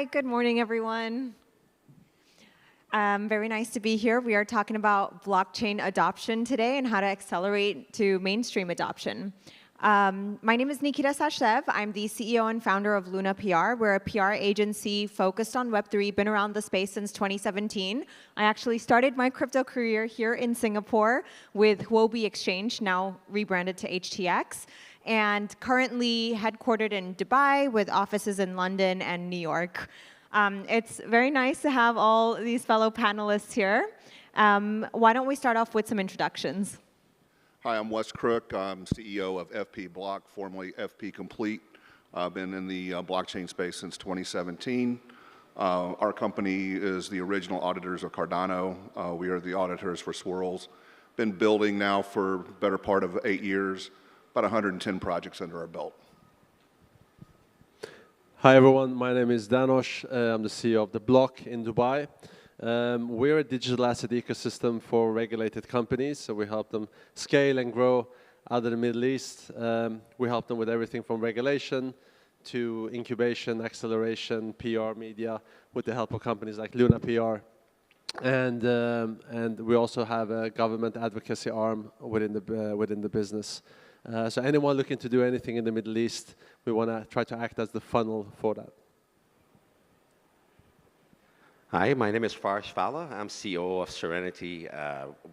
Hi, good morning, everyone. Very nice to be here. We are talking about blockchain adoption today and how to accelerate to mainstream adoption. My name is Nikita Sachdev. I'm the CEO and founder of Luna PR. We're a PR agency focused on Web3, been around the space since 2017. I actually started my crypto career here in Singapore with Huobi Exchange, now rebranded to HTX, and currently headquartered in Dubai with offices in London and New York. It's very nice to have all these fellow panelists here. Why don't we start off with some introductions? Hi, I'm Wes Crook. I'm CEO of FP Block, formerly FP Complete. I've been in the blockchain space since 2017. Our company is the original auditors of Cardano. We are the auditors for Swirls. Been building now for the better part of 8 years, about 110 projects under our belt. Hi everyone, my name is Danosh. I'm the CEO of The Block in Dubai. We're a digital asset ecosystem for regulated companies, so we help them scale and grow out of the Middle East. We help them with everything from regulation to incubation, acceleration, PR, media, with the help of companies like Luna PR. And we also have a government advocacy arm within the business. So anyone looking to do anything in the Middle East, we want to try to act as the funnel for that. Hi, my name is Farsh Fallah. I'm CEO of Serenity.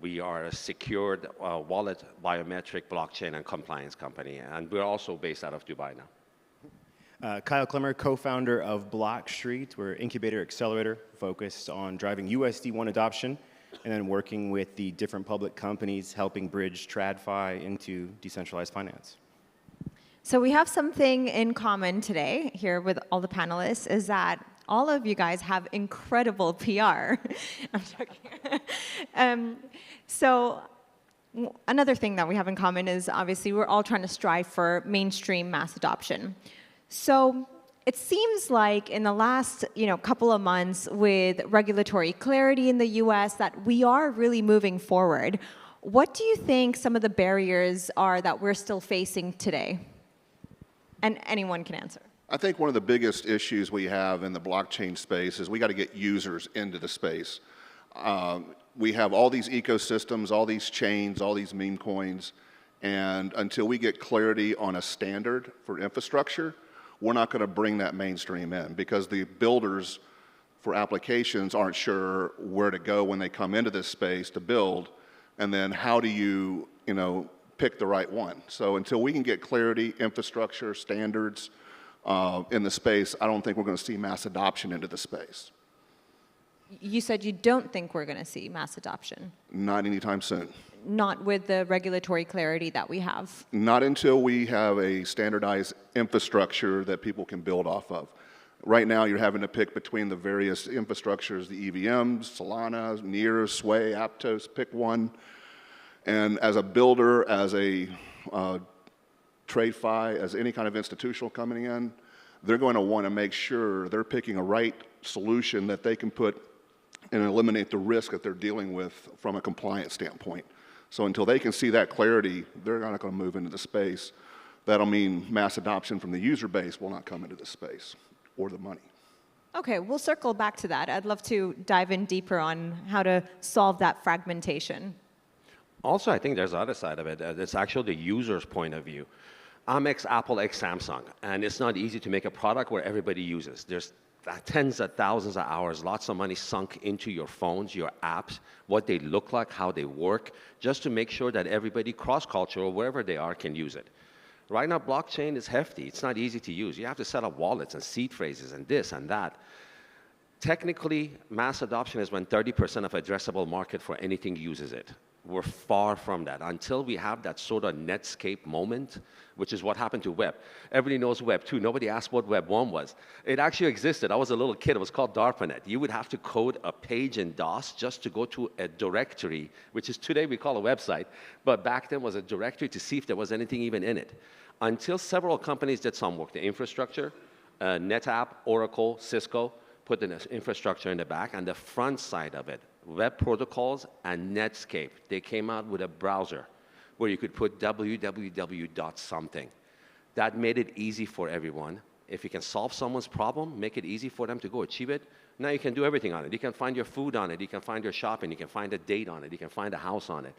We are a secured wallet, biometric, blockchain, and compliance company. And we're also based out of Dubai now. Kyle Clemer, co-founder of Block Street. We're an incubator accelerator focused on driving USD1 adoption and then working with the different public companies helping bridge TradFi into decentralized finance. So we have something in common today here with all the panelists, is that all of you guys have incredible PR. I'm joking. So another thing that we have in common is obviously we're all trying to strive for mainstream mass adoption. So it seems like in the last couple of months with regulatory clarity in the US that we are really moving forward. What do you think some of the barriers are that we're still facing today? And anyone can answer. I think one of the biggest issues we have in the blockchain space is we got to get users into the space. We have all these ecosystems, all these chains, all these meme coins, and until we get clarity on a standard for infrastructure, we're not going to bring that mainstream in because the builders for applications aren't sure where to go when they come into this space to build, and then how do you, pick the right one. So until we can get clarity, infrastructure, standards, in the space, I don't think we're going to see mass adoption into the space. You said you don't think we're going to see mass adoption? Not anytime soon. Not with the regulatory clarity that we have? Not until we have a standardized infrastructure that people can build off of. Right now, you're having to pick between the various infrastructures, the EVMs, Solana, Near, Sway, Aptos, pick one. And as a builder, as a TradFi, as any kind of institutional coming in, they're going to want to make sure they're picking a right solution that they can put and eliminate the risk that they're dealing with from a compliance standpoint. So until they can see that clarity, they're not going to move into the space. That'll mean mass adoption from the user base will not come into the space or the money. Okay, we'll circle back to that. I'd love to dive in deeper on how to solve that fragmentation. Also, I think there's the other side of it. It's actually the user's point of view. I'm ex-Apple, ex-Samsung, and it's not easy to make a product where everybody uses. There's tens of thousands of hours, lots of money sunk into your phones, your apps, what they look like, how they work, just to make sure that everybody cross-cultural, wherever they are, can use it. Right now, blockchain is hefty. It's not easy to use. You have to set up wallets and seed phrases and this and that. Technically, mass adoption is when 30% of addressable market for anything uses it. We're far from that. Until we have that sort of Netscape moment, which is what happened to Web. Everybody knows Web 2. Nobody asked what Web 1 was. It actually existed. I was a little kid. It was called DARPANET. You would have to code a page in DOS just to go to a directory, which is today we call a website, but back then was a directory to see if there was anything even in it. Until several companies did some work, the infrastructure, NetApp, Oracle, Cisco, put the infrastructure in the back, and the front side of it, web protocols and Netscape. They came out with a browser where you could put www.something. That made it easy for everyone. If you can solve someone's problem, make it easy for them to go achieve it, now you can do everything on it. You can find your food on it. You can find your shopping. You can find a date on it. You can find a house on it.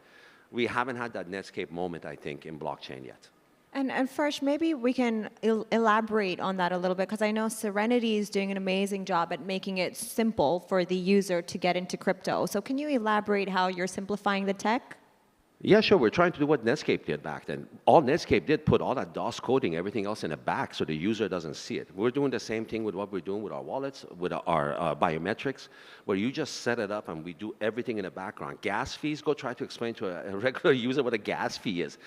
We haven't had that Netscape moment, I think, in blockchain yet. And Farsh, maybe we can elaborate on that a little bit, because I know Serenity is doing an amazing job at making it simple for the user to get into crypto. So can you elaborate how you're simplifying the tech? Yeah, sure. We're trying to do what Netscape did back then. All Netscape did, put all that DOS coding, everything else in the back so the user doesn't see it. We're doing the same thing with what we're doing with our wallets, with our biometrics, where you just set it up and we do everything in the background. Gas fees, go try to explain to a regular user what a gas fee is.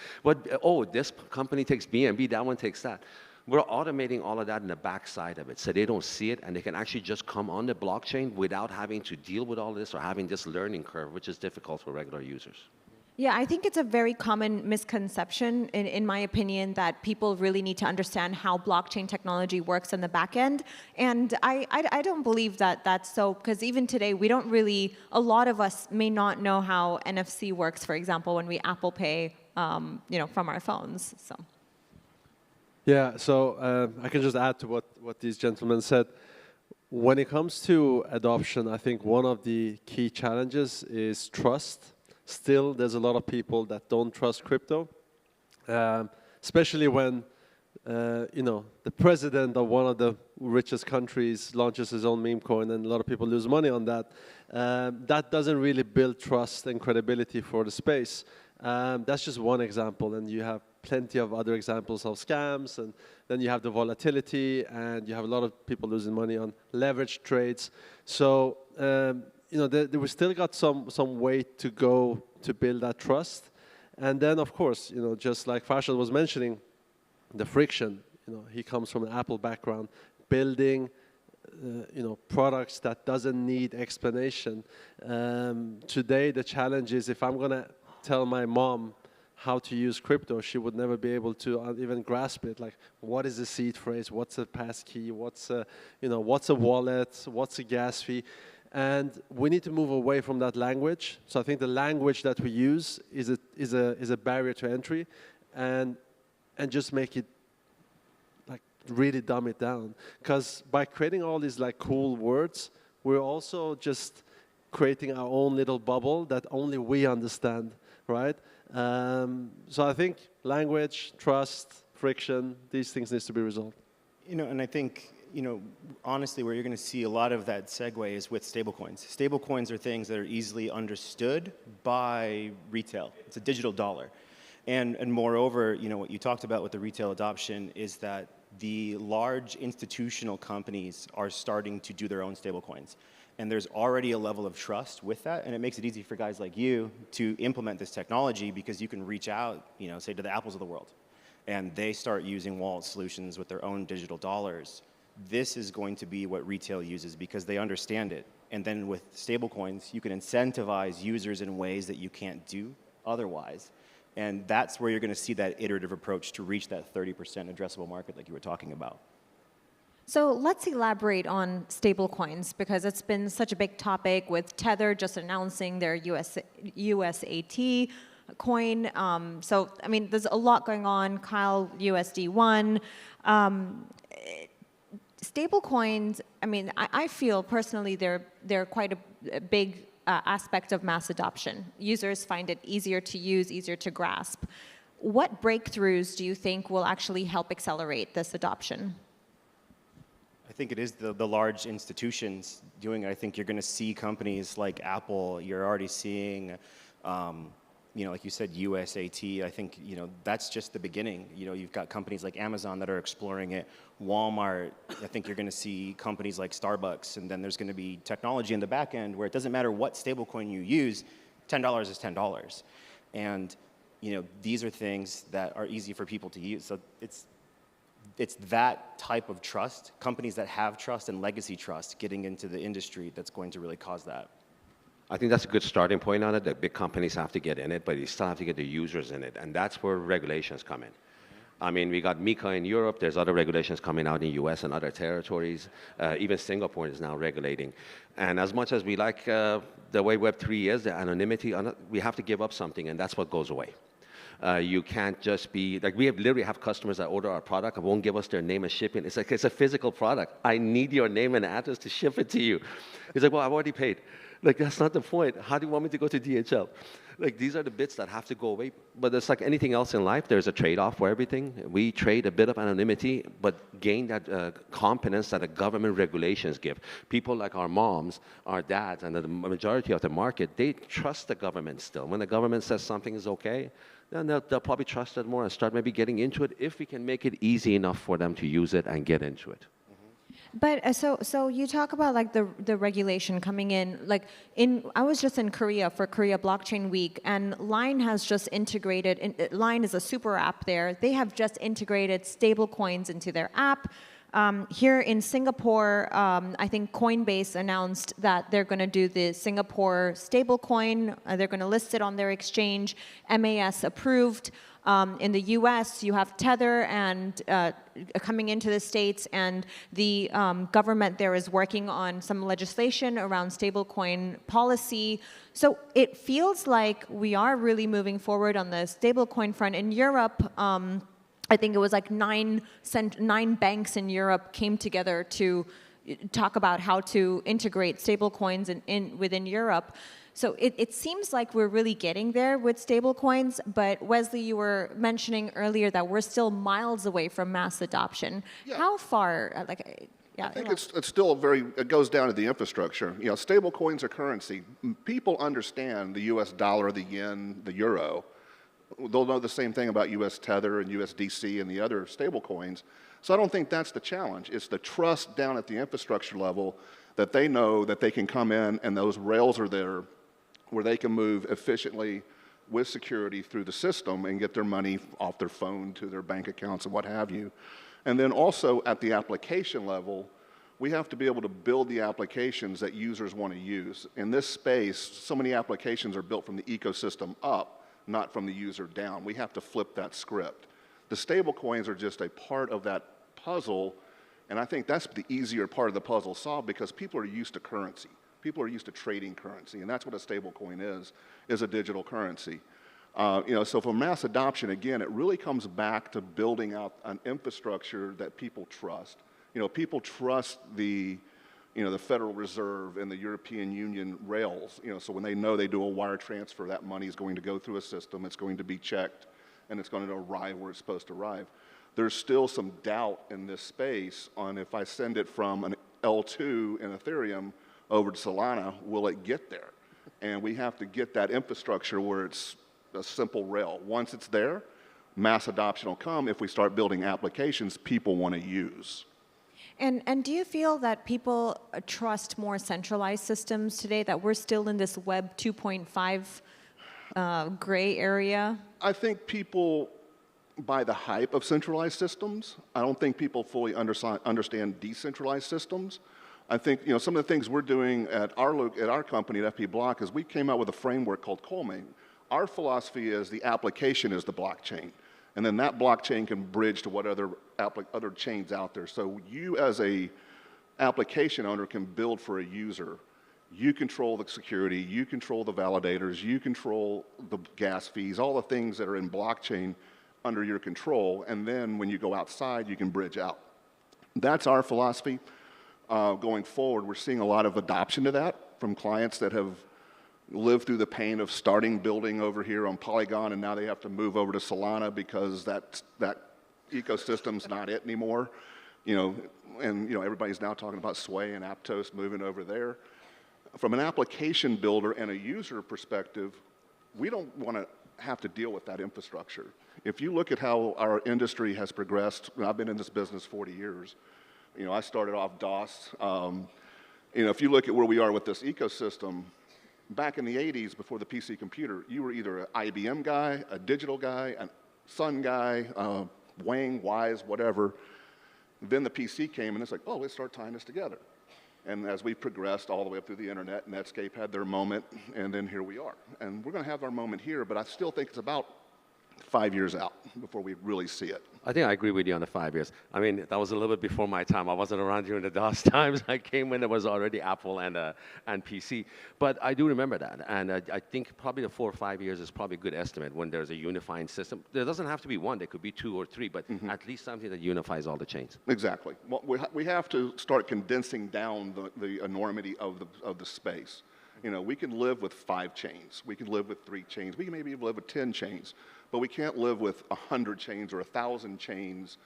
Oh, this company takes BNB, that one takes that. We're automating all of that in the back side of it so they don't see it and they can actually just come on the blockchain without having to deal with all this or having this learning curve, which is difficult for regular users. Yeah, I think it's a very common misconception, in my opinion, that people really need to understand how blockchain technology works in the back end. And I don't believe that that's so, because even today, we don't really, a lot of us may not know how NFC works, for example, when we Apple Pay from our phones. So. Yeah, so I can just add to what these gentlemen said. When it comes to adoption, I think one of the key challenges is trust. Still, there's a lot of people that don't trust crypto, especially when, the president of one of the richest countries launches his own meme coin and a lot of people lose money on that. That doesn't really build trust and credibility for the space. That's just one example, and you have plenty of other examples of scams, and then you have the volatility, and you have a lot of people losing money on leverage trades. So, we still got some way to go to build that trust. And then, of course, just like Farsh was mentioning, the friction. He comes from an Apple background, building, products that doesn't need explanation. Today, the challenge is if I'm going to tell my mom how to use crypto, she would never be able to even grasp it. Like, what is a seed phrase? What's a passkey? What's a wallet? What's a gas fee? And we need to move away from that language. So I think the language that we use is a barrier to entry, and just make it like really dumb it down. Because by creating all these like cool words, we're also just creating our own little bubble that only we understand, right? So I think language, trust, friction, these things needs to be resolved. And I think, honestly, where you're going to see a lot of that segue is with stablecoins. Stablecoins are things that are easily understood by retail. It's a digital dollar. And moreover, what you talked about with the retail adoption is that the large institutional companies are starting to do their own stablecoins. And there's already a level of trust with that, and it makes it easy for guys like you to implement this technology because you can reach out, say to the Apples of the world, and they start using wallet solutions with their own digital dollars. This is going to be what retail uses because they understand it. And then with stablecoins, you can incentivize users in ways that you can't do otherwise. And that's where you're going to see that iterative approach to reach that 30% addressable market like you were talking about. So let's elaborate on stablecoins, because it's been such a big topic with Tether just announcing their USAT coin. So, I mean, there's a lot going on. Kyle, USD1. Stablecoins, I mean, I feel personally they're quite a big aspect of mass adoption. Users find it easier to use, easier to grasp. What breakthroughs do you think will actually help accelerate this adoption? I think it is the large institutions doing it. I think you're going to see companies like Apple. You're already seeing, like you said, USAT. I think, that's just the beginning. You've got companies like Amazon that are exploring it. Walmart. I think you're going to see companies like Starbucks. And then there's going to be technology in the back end where it doesn't matter what stablecoin you use, $10 is $10. And, these are things that are easy for people to use. So it's that type of trust, companies that have trust and legacy trust getting into the industry that's going to really cause that. I think that's a good starting point on it. The big companies have to get in it, but you still have to get the users in it, and that's where regulations come in. I mean, we got MiCA in Europe. There's other regulations coming out in the US and other territories. Even Singapore is now regulating. And as much as we like the way Web3 is, the anonymity, we have to give up something, and that's what goes away. You can't just be, like we literally have customers that order our product and won't give us their name and shipping. It's like, it's a physical product. I need your name and address to ship it to you. He's like, well, I've already paid. Like, that's not the point. How do you want me to go to DHL? Like, these are the bits that have to go away. But it's like anything else in life, there's a trade-off for everything. We trade a bit of anonymity, but gain that confidence that the government regulations give. People like our moms, our dads, and the majority of the market, they trust the government still. When the government says something is okay, then they'll probably trust it more and start maybe getting into it if we can make it easy enough for them to use it and get into it. But so you talk about like the regulation coming in. Like I was just in Korea for Korea Blockchain Week, and Line has just integrated. Line is a super app there. They have just integrated stablecoins into their app. Here in Singapore, I think Coinbase announced that they're going to do the Singapore stablecoin. They're going to list it on their exchange. MAS approved. In the U.S., you have Tether and coming into the States, and the government there is working on some legislation around stablecoin policy. So it feels like we are really moving forward on the stablecoin front. In Europe, I think it was like nine banks in Europe came together to talk about how to integrate stablecoins within Europe. So it seems like we're really getting there with stablecoins, but Wesley, you were mentioning earlier that we're still miles away from mass adoption. Yeah. How far? I think it's still it goes down to the infrastructure. You know, stablecoins are currency. People understand the U.S. dollar, the yen, the euro. They'll know the same thing about U.S. Tether and USDC and the other stablecoins. So I don't think that's the challenge. It's the trust down at the infrastructure level that they know that they can come in and those rails are there where they can move efficiently with security through the system and get their money off their phone to their bank accounts and what have you. And then also at the application level, we have to be able to build the applications that users want to use. In this space, so many applications are built from the ecosystem up, not from the user down. We have to flip that script. The stable coins are just a part of that puzzle, and I think that's the easier part of the puzzle solved because people are used to currency. People are used to trading currency, and that's what a stable coin is a digital currency. So for mass adoption, again, it really comes back to building out an infrastructure that people trust. People trust the Federal Reserve and the European Union rails. So when they know they do a wire transfer, that money is going to go through a system, it's going to be checked, and it's going to arrive where it's supposed to arrive. There's still some doubt in this space on if I send it from an L2 in Ethereum over to Solana, will it get there? And we have to get that infrastructure where it's a simple rail. Once it's there, mass adoption will come if we start building applications people want to use. And do you feel that people trust more centralized systems today, that we're still in this Web 2.5 gray area? I think people buy the hype of centralized systems. I don't think people fully understand decentralized systems. I think some of the things we're doing at our company at FP Block is we came out with a framework called Colmate. Our philosophy is the application is the blockchain, and then that blockchain can bridge to what other chains out there. So you as a application owner can build for a user. You control the security, you control the validators, you control the gas fees, all the things that are in blockchain under your control, and then when you go outside, you can bridge out. That's our philosophy. Going forward, we're seeing a lot of adoption to that from clients that have lived through the pain of starting building over here on Polygon, and now they have to move over to Solana because that ecosystem's not it anymore. Everybody's now talking about Sway and Aptos moving over there. From an application builder and a user perspective, we don't want to have to deal with that infrastructure. If you look at how our industry has progressed, I've been in this business 40 years. I started off DOS. If you look at where we are with this ecosystem, back in the 80s, before the PC computer, you were either an IBM guy, a digital guy, a Sun guy, Wang, Wise, whatever. Then the PC came, and it's like, oh, let's start tying this together. And as we progressed all the way up through the internet, Netscape had their moment, and then here we are. And we're going to have our moment here, but I still think it's about 5 years out before we really see it. I think I agree with you on the 5 years. I mean, that was a little bit before my time. I wasn't around during the DOS times. I came when there was already Apple and PC. But I do remember that. And I think probably the 4 or 5 years is probably a good estimate when there's a unifying system. There doesn't have to be one. There could be 2 or 3, but at least something that unifies all the chains. Exactly. Well, we have to start condensing down the enormity of the space. You know, we can live with 5 chains. We can live with 3 chains. We can maybe live with 10 chains. But we can't live with 100 chains or 1,000 chains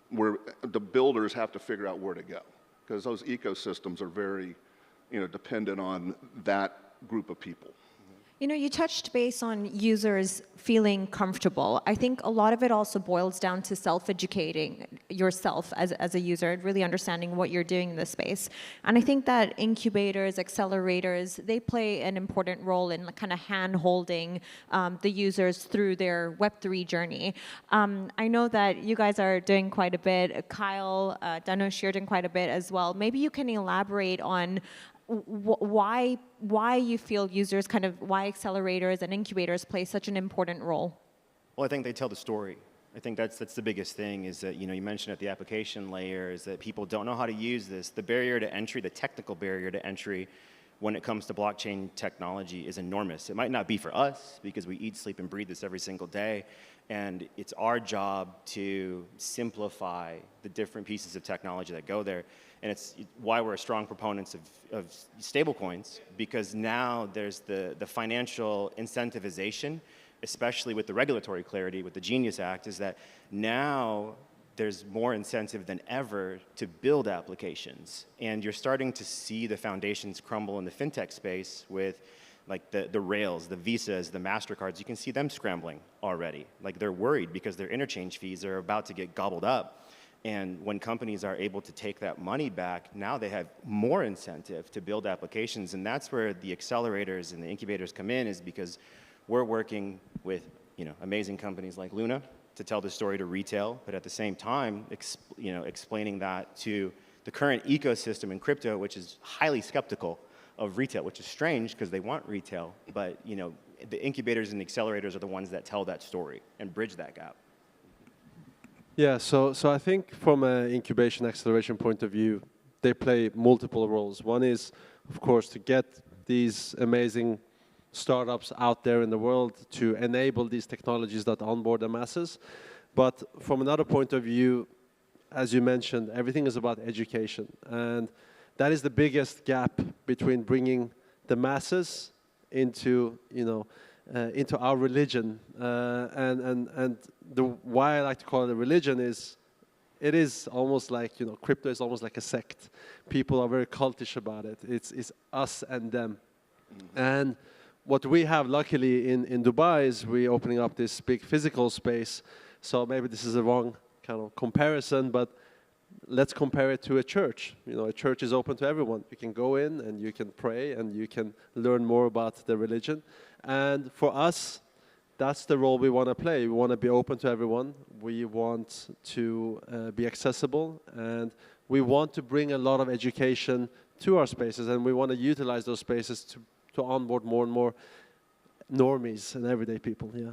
where the builders have to figure out where to go. Because those ecosystems are very, dependent on that group of people. You know, you touched base on users feeling comfortable. I think a lot of it also boils down to self-educating yourself as a user, really understanding what you're doing in this space. And I think that incubators, accelerators, they play an important role in kind of hand-holding the users through their Web3 journey. I know that you guys are doing quite a bit. Kyle, Danush, you're doing quite a bit as well. Maybe you can elaborate on why you feel users why accelerators and incubators play such an important role? Well, I think they tell the story. I think that's the biggest thing is that, you mentioned at the application layer is that people don't know how to use this. The barrier to entry, the technical barrier to entry when it comes to blockchain technology is enormous. It might not be for us because we eat, sleep, and breathe this every single day. And it's our job to simplify the different pieces of technology that go there. And it's why we're strong proponents of stablecoins, because now there's the financial incentivization, especially with the regulatory clarity with the Genius Act, is that now there's more incentive than ever to build applications. And you're starting to see the foundations crumble in the fintech space with like the Rails, the Visas, the MasterCards. You can see them scrambling already. Like they're worried because their interchange fees are about to get gobbled up. And when companies are able to take that money back, now they have more incentive to build applications. And that's where the accelerators and the incubators come in, is because we're working with amazing companies like Luna to tell the story to retail, but at the same time, explaining that to the current ecosystem in crypto, which is highly skeptical of retail, which is strange because they want retail, but the incubators and the accelerators are the ones that tell that story and bridge that gap. Yeah, so I think from an incubation acceleration point of view, they play multiple roles. One is, of course, to get these amazing startups out there in the world to enable these technologies that onboard the masses. But from another point of view, as you mentioned, everything is about education. And that is the biggest gap between bringing the masses into, into our religion. And why I like to call it a religion is, it is almost like, crypto is almost like a sect. People are very cultish about it. It's us and them. Mm-hmm. And what we have, luckily, in Dubai is we're opening up this big physical space. So maybe this is a wrong kind of comparison, but let's compare it to a church. A church is open to everyone. You can go in and you can pray and you can learn more about the religion. And for us, that's the role we want to play. We want to be open to everyone. We want to be accessible, and we want to bring a lot of education to our spaces, and we want to utilize those spaces to onboard more and more normies and everyday people. Yeah.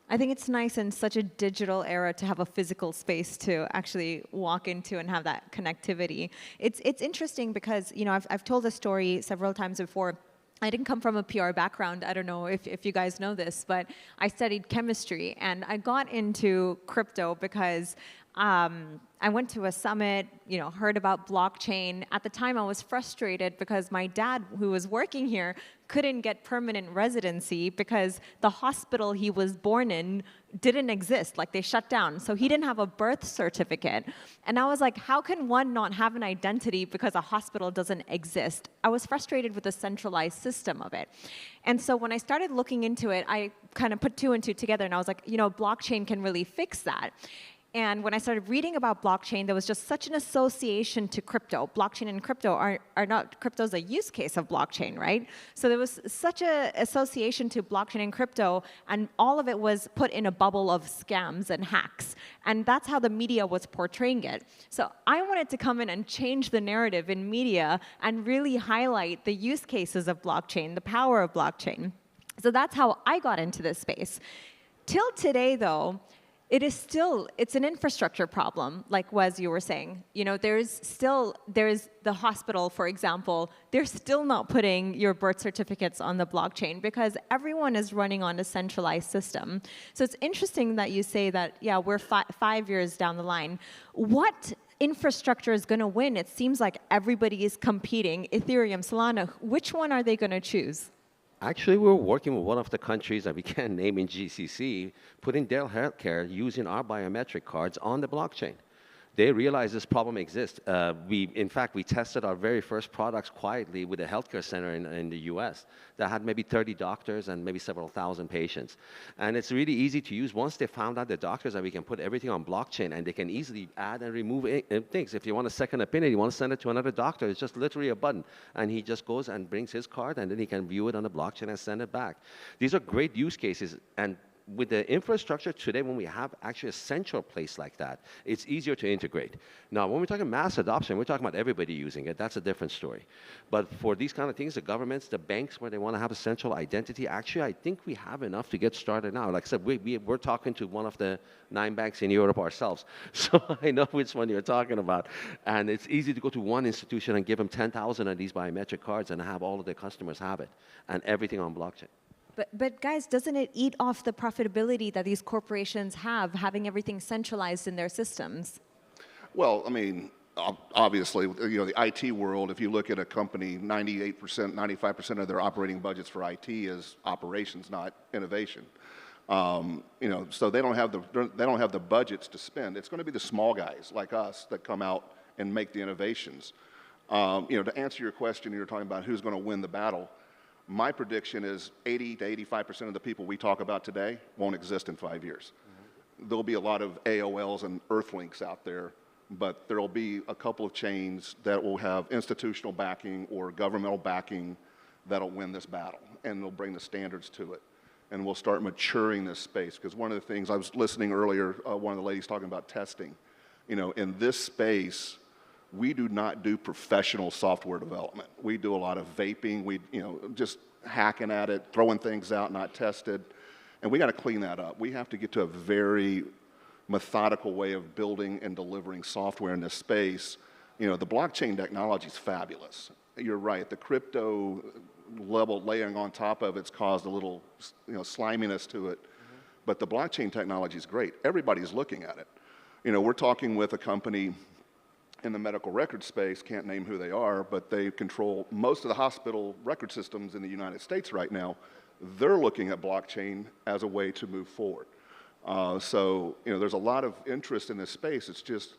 I think it's nice in such a digital era to have a physical space to actually walk into and have that connectivity. It's interesting because I've told this story several times before. I didn't come from a PR background. I don't know if you guys know this, but I studied chemistry, and I got into crypto because I went to a summit, heard about blockchain. At the time, I was frustrated because my dad, who was working here, couldn't get permanent residency because the hospital he was born in didn't exist, like they shut down. So he didn't have a birth certificate. And I was like, how can one not have an identity because a hospital doesn't exist? I was frustrated with the centralized system of it. And so when I started looking into it, I kind of put 2 and 2 together, and I was like, blockchain can really fix that. And when I started reading about blockchain, there was just such an association to crypto. Blockchain and crypto are not, crypto's a use case of blockchain, right? So there was such an association to blockchain and crypto, and all of it was put in a bubble of scams and hacks. And that's how the media was portraying it. So I wanted to come in and change the narrative in media and really highlight the use cases of blockchain, the power of blockchain. So that's how I got into this space. till today, though, it's an infrastructure problem, like Wes, you were saying. You know, there's the hospital, for example, they're still not putting your birth certificates on the blockchain because everyone is running on a centralized system. So it's interesting that you say that, yeah, we're 5 years down the line. What infrastructure is going to win? It seems like everybody is competing. Ethereum, Solana, which one are they going to choose? Actually, we're working with one of the countries that we can't name in GCC, putting their healthcare using our biometric cards on the blockchain. They realize this problem exists. In fact, we tested our very first products quietly with a healthcare center in the US that had maybe 30 doctors and maybe several thousand patients. And it's really easy to use. Once they found out, the doctors, that we can put everything on blockchain and they can easily add and remove things. If you want a second opinion, you want to send it to another doctor, it's just literally a button. And he just goes and brings his card and then he can view it on the blockchain and send it back. These are great use cases. And with the infrastructure today, when we have actually a central place like that, it's easier to integrate. Now, when we're talking mass adoption, we're talking about everybody using it. That's a different story. But for these kind of things, the governments, the banks, where they want to have a central identity, actually, I think we have enough to get started now. Like I said, we're talking to one of the 9 banks in Europe ourselves. So I know which one you're talking about. And it's easy to go to one institution and give them 10,000 of these biometric cards and have all of their customers have it, and everything on blockchain. But guys, doesn't it eat off the profitability that these corporations have, having everything centralized in their systems? Well, I mean, obviously, you know, the IT world, if you look at a company, 98%, 95% of their operating budgets for IT is operations, not innovation. You know, so they don't have the budgets to spend. It's going to be the small guys like us that come out and make the innovations. You know, to answer your question, you're talking about who's going to win the battle. My prediction is 80 to 85% of the people we talk about today won't exist in 5 years. There'll be a lot of AOLs and Earthlinks out there, but there'll be a couple of chains that will have institutional backing or governmental backing that'll win this battle, and they'll bring the standards to it. And we'll start maturing this space, because one of the things, I was listening earlier, one of the ladies talking about testing. You know, in this space, we do not do professional software development. We do a lot of vaping, just hacking at it, throwing things out not tested, and we got to clean that up. We have to get to a very methodical way of building and delivering software in this space. You know, the blockchain technology is fabulous. You're right, the crypto level layering on top of it's caused a little, sliminess to it, but the blockchain technology is great. Everybody's looking at it. You know, we're talking with a company in the medical record space, can't name who they are, but they control most of the hospital record systems in the United States right now. They're looking at blockchain as a way to move forward. So, there's a lot of interest in this space. It's just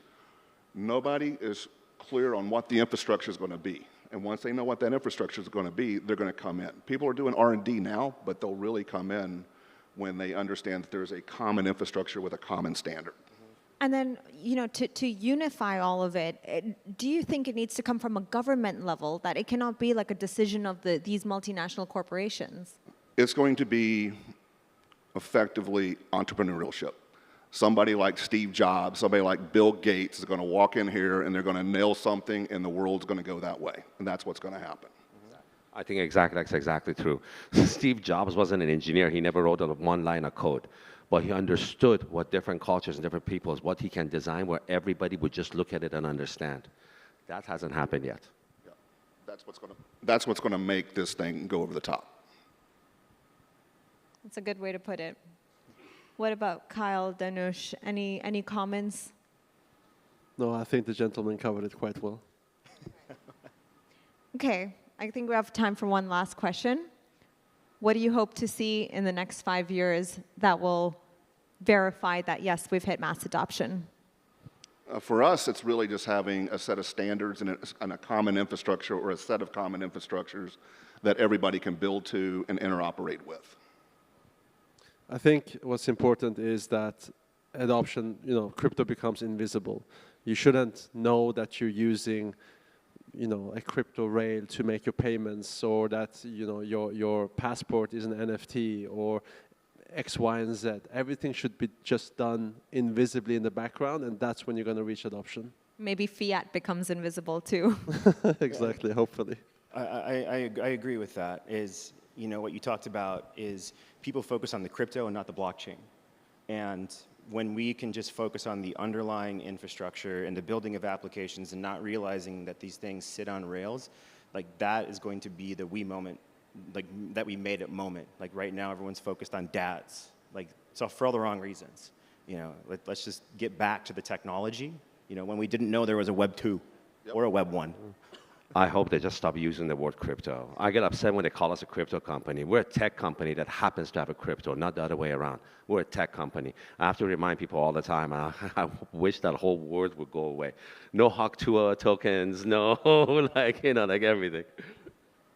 nobody is clear on what the infrastructure is going to be. And once they know what that infrastructure is going to be, they're going to come in. People are doing R&D now, but they'll really come in when they understand that there's a common infrastructure with a common standard. And then, to unify all of it, do you think it needs to come from a government level, that it cannot be like a decision of these multinational corporations? It's going to be effectively entrepreneurship. Somebody like Steve Jobs, somebody like Bill Gates is going to walk in here and they're going to nail something and the world's going to go that way. And that's what's going to happen. I think that's exactly true. Steve Jobs wasn't an engineer. He never wrote one line of code. But he understood what different cultures and different peoples, what he can design where everybody would just look at it and understand. That hasn't happened yet. Yeah. That's what's going to make this thing go over the top. That's a good way to put it. What about Kyle, Danush? Any comments? No, I think the gentleman covered it quite well. Okay, I think we have time for one last question. What do you hope to see in the next 5 years that will verify that, yes, we've hit mass adoption? For us, it's really just having a set of standards and a common infrastructure, or a set of common infrastructures that everybody can build to and interoperate with. I think what's important is that adoption, crypto becomes invisible. You shouldn't know that you're using a crypto rail to make your payments, or that your passport is an NFT, or X, Y, and Z. Everything should be just done invisibly in the background, and that's when you're going to reach adoption. Maybe fiat becomes invisible too. Exactly, hopefully. I agree with that. What you talked about is people focus on the crypto and not the blockchain. And when we can just focus on the underlying infrastructure and the building of applications and not realizing that these things sit on rails, like that is going to be the we moment, like that we made it moment. Like right now, everyone's focused on DATs, like so for all the wrong reasons. You know, let's just get back to the technology. You know, when we didn't know there was a Web 2 or a Web 1. I hope they just stop using the word crypto. I get upset when they call us a crypto company. We're a tech company that happens to have a crypto, not the other way around. We're a tech company. I have to remind people all the time, I wish that whole word would go away. No Hawk2 tokens, no, like, you know, like everything.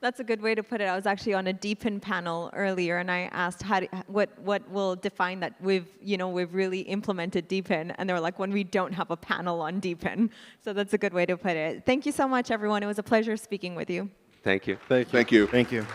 That's a good way to put it. I was actually on a DePIN panel earlier, and I asked what will define that we've really implemented DePIN, and they were like, when we don't have a panel on DePIN. So that's a good way to put it. Thank you so much, everyone. It was a pleasure speaking with you. Thank you. Thank you. Thank you. Thank you.